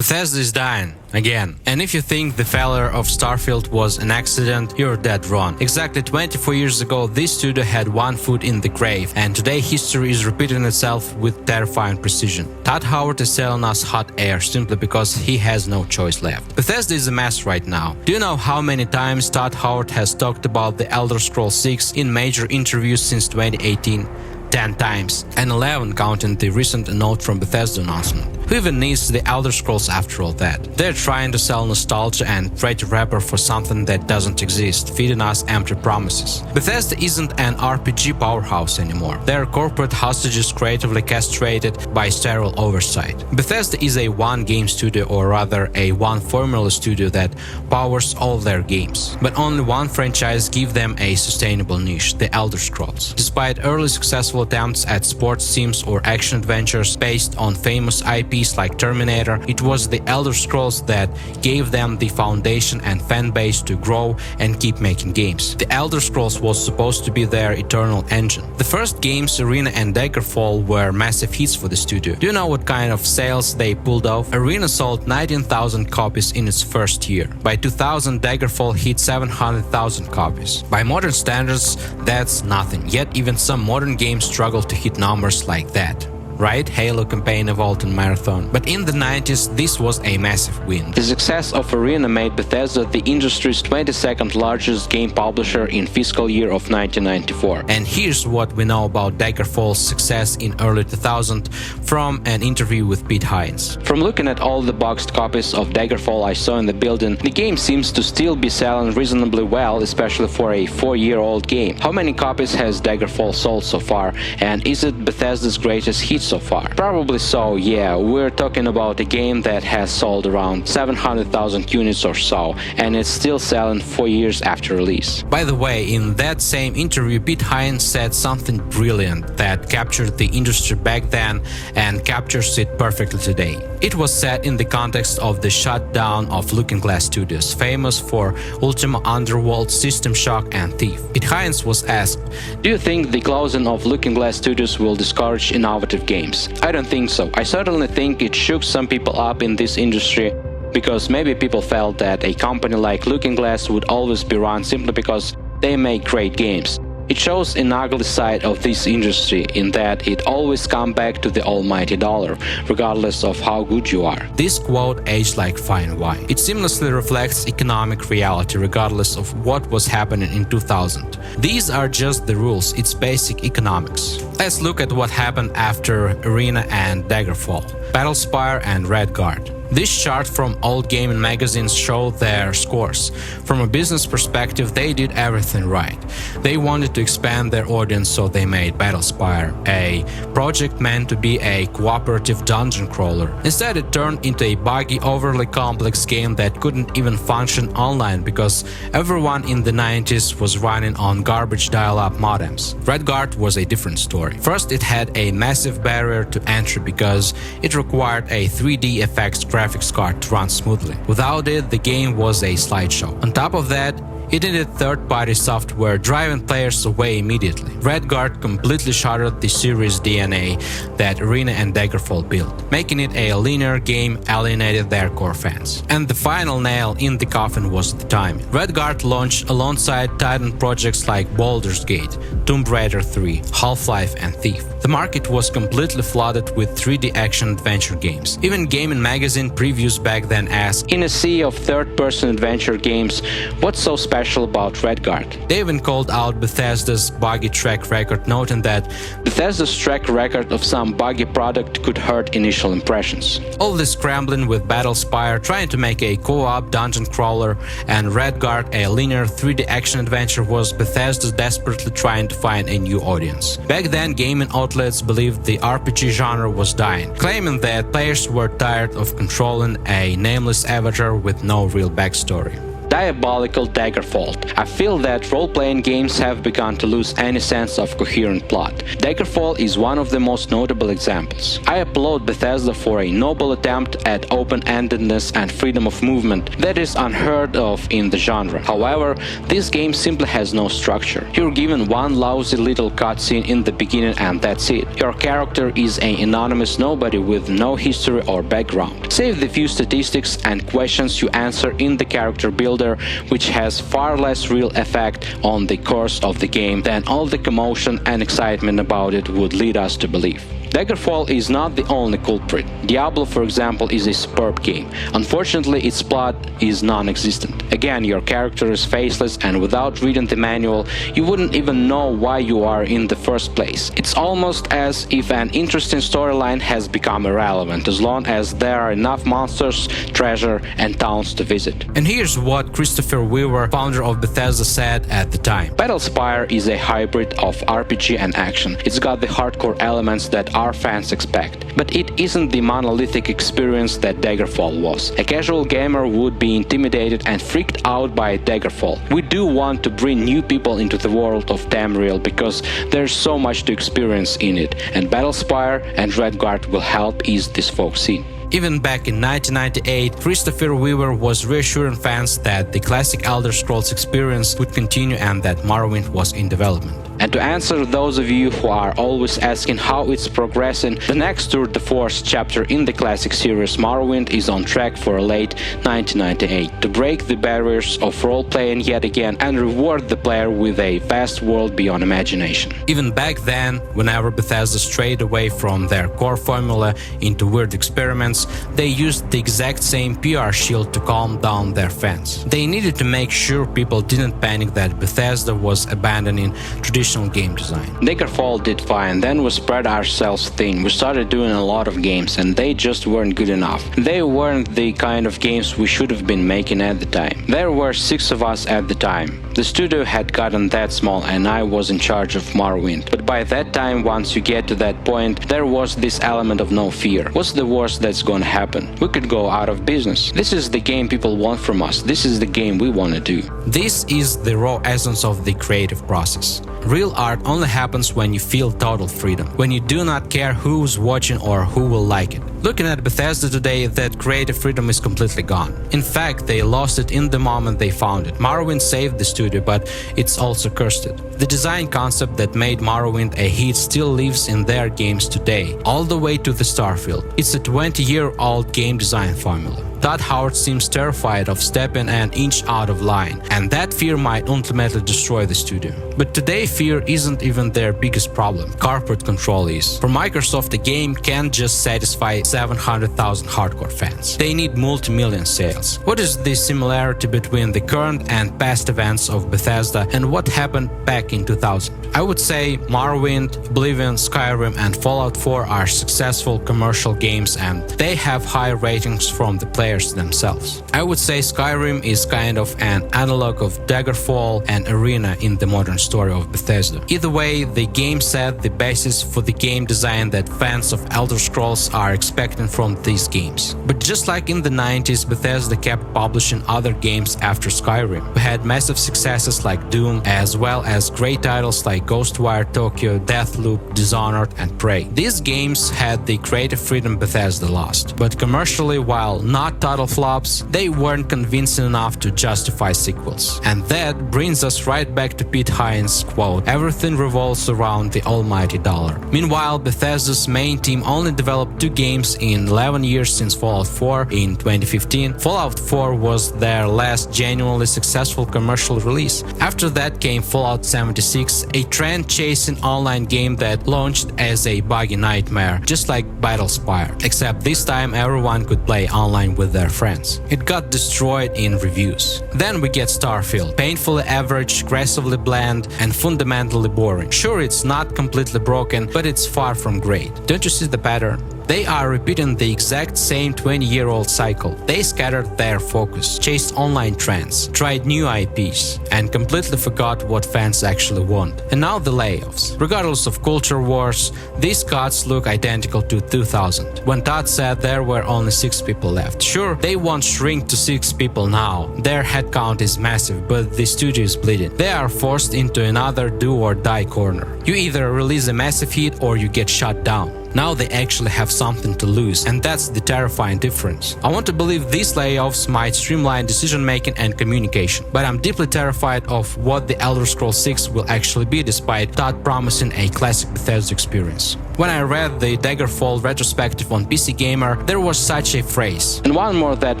Bethesda is dying, again. And if you think the failure of Starfield was an accident, you're dead wrong. Exactly 24 years ago, this studio had one foot in the grave, and today history is repeating itself with terrifying precision. Todd Howard is selling us hot air simply because he has no choice left. Bethesda is a mess right now. Do you know how many times Todd Howard has talked about the Elder Scrolls 6 in major interviews since 2018? 10 times, and 11 counting the recent note from Bethesda announcement. Who even needs the Elder Scrolls after all that? They're trying to sell nostalgia and trade wrapper for something that doesn't exist, feeding us empty promises. Bethesda isn't an RPG powerhouse anymore. They're corporate hostages creatively castrated by sterile oversight. Bethesda is a one-game studio, or rather a one-formula studio that powers all their games. But only one franchise gives them a sustainable niche, the Elder Scrolls. Despite early successful attempts at sports sims or action adventures based on famous IPs like Terminator, it was the Elder Scrolls that gave them the foundation and fan base to grow and keep making games. The Elder Scrolls was supposed to be their eternal engine. The first games, Arena and Daggerfall, were massive hits for the studio. Do you know what kind of sales they pulled off? Arena sold 19,000 copies in its first year. By 2000, Daggerfall hit 700,000 copies. By modern standards, that's nothing. Yet even some modern games struggle to hit numbers like that. Right? Halo campaign, Evolved and Marathon. But in the 90s, this was a massive win. The success of Arena made Bethesda the industry's 22nd largest game publisher in fiscal year of 1994. And here's what we know about Daggerfall's success in early 2000 from an interview with Hines. From looking at all the boxed copies of Daggerfall I saw in the building, the game seems to still be selling reasonably well, especially for a 4-year-old game. How many copies has Daggerfall sold so far? And is it Bethesda's greatest hit so far? Probably so, yeah. We're talking about a game that has sold around 700,000 units or so, and it's still selling 4 years after release. By the way, in that same interview, Hines said something brilliant that captured the industry back then and captures it perfectly today. It was set in the context of the shutdown of Looking Glass Studios, famous for Ultima Underworld, System Shock, and Thief. Hines was asked, "Do you think the closing of Looking Glass Studios will discourage innovative games?" I don't think so. I certainly think it shook some people up in this industry, because maybe people felt that a company like Looking Glass would always be run simply because they make great games. It shows an ugly side of this industry in that it always comes back to the almighty dollar, regardless of how good you are. This quote aged like fine wine. It seamlessly reflects economic reality regardless of what was happening in 2000. These are just the rules, it's basic economics. Let's look at what happened after Arena and Daggerfall, Battlespire and Redguard. This chart from old gaming magazines showed their scores. From a business perspective, they did everything right. They wanted to expand their audience, so they made Battlespire, a project meant to be a cooperative dungeon crawler. Instead, it turned into a buggy, overly complex game that couldn't even function online because everyone in the 90s was running on garbage dial-up modems. Redguard was a different story. First, it had a massive barrier to entry because it required a 3D effects graphics card to run smoothly. Without it, the game was a slideshow. On top of that, it needed third-party software driving players away immediately. Redguard completely shattered the series DNA that Arena and Daggerfall built, making it a linear game alienated their core fans. And the final nail in the coffin was the timing. Redguard launched alongside Titan projects like Baldur's Gate, Tomb Raider 3, Half-Life, and Thief. The market was completely flooded with 3D action adventure games. Even Gaming Magazine previews back then asked, "In a sea of third-person adventure games, what's so special about Redguard?" They even called out Bethesda's buggy track record, noting that Bethesda's track record of some buggy product could hurt initial impressions. All this scrambling with Battlespire, trying to make a co-op dungeon crawler, and Redguard a linear 3D action adventure was Bethesda desperately trying to find a new audience. Back then, gaming outlets believed the RPG genre was dying, claiming that players were tired of controlling a nameless avatar with no real backstory. diabolical Daggerfall. I feel that role-playing games have begun to lose any sense of coherent plot. Daggerfall is one of the most notable examples. I applaud Bethesda for a noble attempt at open-endedness and freedom of movement that is unheard of in the genre. However, this game simply has no structure. You're given one lousy little cutscene in the beginning and that's it. Your character is an anonymous nobody with no history or background, save the few statistics and questions you answer in the character builder, which has far less real effect on the course of the game than all the commotion and excitement about it would lead us to believe. Daggerfall is not the only culprit. Diablo, for example, is a superb game. Unfortunately, its plot is non-existent. Again, your character is faceless, and without reading the manual, you wouldn't even know why you are in the first place. It's almost as if an interesting storyline has become irrelevant as long as there are enough monsters, treasure, and towns to visit. And here's what Christopher Weaver, founder of Bethesda, said at the time. Battlespire is a hybrid of RPG and action. It's got the hardcore elements that our fans expect, but it isn't the monolithic experience that Daggerfall was. A casual gamer would be intimidated and freaked out by Daggerfall. We do want to bring new people into the world of Tamriel because there's so much to experience in it, and Battlespire and Redguard will help ease this folks in. Even back in 1998, Christopher Weaver was reassuring fans that the classic Elder Scrolls experience would continue and that Morrowind was in development. And to answer those of you who are always asking how it's progressing, the next Tour de Force chapter in the classic series Morrowind is on track for late 1998 to break the barriers of role-playing yet again and reward the player with a vast world beyond imagination. Even back then, whenever Bethesda strayed away from their core formula into weird experiments, they used the exact same PR shield to calm down their fans. They needed to make sure people didn't panic that Bethesda was abandoning traditional game design. Daggerfall did fine, then we spread ourselves thin. We started doing a lot of games and they just weren't good enough. They weren't the kind of games we should have been making at the time. There were 6 of us at the time. The studio had gotten that small and I was in charge of Morrowind. But by that time, once you get to that point, there was this element of no fear. What's the worst that's gonna happen? We could go out of business. This is the game people want from us. This is the game we want to do. This is the raw essence of the creative process. Real art only happens when you feel total freedom, when you do not care who's watching or who will like it. Looking at Bethesda today, that creative freedom is completely gone. In fact, they lost it in the moment they found it. Morrowind saved the studio, but it's also cursed it. The design concept that made Morrowind a hit still lives in their games today, all the way to the Starfield. It's a 20-year-old game design formula. Todd Howard seems terrified of stepping an inch out of line, and that fear might ultimately destroy the studio. But today, fear isn't even their biggest problem. Corporate control is. For Microsoft, a game can't just satisfy 700,000 hardcore fans. They need multi-million sales. What is the similarity between the current and past events of Bethesda and what happened back in 2000? I would say Morrowind, Oblivion, Skyrim, and Fallout 4 are successful commercial games and they have high ratings from the players themselves. I would say Skyrim is kind of an analog of Daggerfall and Arena in the modern story of Bethesda. Either way, the game set the basis for the game design that fans of Elder Scrolls are expecting from these games. But just like in the 90s, Bethesda kept publishing other games after Skyrim. We had massive successes like Doom, as well as great titles like Ghostwire Tokyo, Deathloop, Dishonored, and Prey. These games had the creative freedom Bethesda lost, but commercially, while not total flops, they weren't convincing enough to justify sequels. And that brings us right back to Pete Hines' quote, "Everything revolves around the almighty dollar." Meanwhile, Bethesda's main team only developed 2 games in 11 years since Fallout 4 in 2015. Fallout 4 was their last genuinely successful commercial release. After that came Fallout 76, a trend-chasing online game that launched as a buggy nightmare, just like Battlespire, except this time everyone could play online with their friends. It got destroyed in reviews. Then we get Starfield, painfully average, aggressively bland, and fundamentally boring. Sure, it's not completely broken, but it's far from great. Don't you see the pattern? They are repeating the exact same 20-year-old cycle. They scattered their focus, chased online trends, tried new IPs, and completely forgot what fans actually want. And now the layoffs. Regardless of culture wars, these cuts look identical to 2000, when Todd said there were only 6 people left. Sure, they won't shrink to 6 people now. Their headcount is massive, but the studio is bleeding. They are forced into another do-or-die corner. You either release a massive hit or you get shut down. Now they actually have something to lose, and that's the terrifying difference. I want to believe these layoffs might streamline decision-making and communication, but I'm deeply terrified of what the Elder Scrolls 6 will actually be, despite Todd promising a classic Bethesda experience. When I read the Daggerfall retrospective on PC Gamer, there was such a phrase. And one more that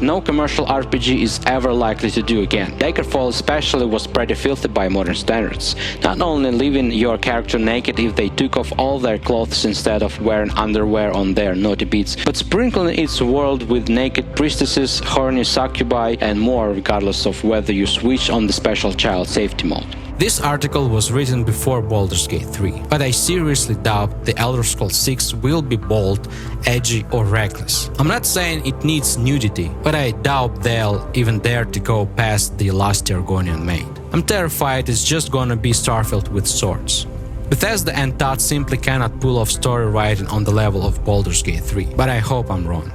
no commercial RPG is ever likely to do again. Daggerfall especially was pretty filthy by modern standards. Not only leaving your character naked if they took off all their clothes instead of wearing underwear on their naughty beats, but sprinkling its world with naked priestesses, horny succubi, and more, regardless of whether you switch on the special child safety mode. This article was written before Baldur's Gate 3, but I seriously doubt the Elder Scrolls 6 will be bold, edgy, or reckless. I'm not saying it needs nudity, but I doubt they'll even dare to go past the last Argonian maid. I'm terrified it's just gonna be Starfield with swords. Bethesda and Todd simply cannot pull off story writing on the level of Baldur's Gate 3, but I hope I'm wrong.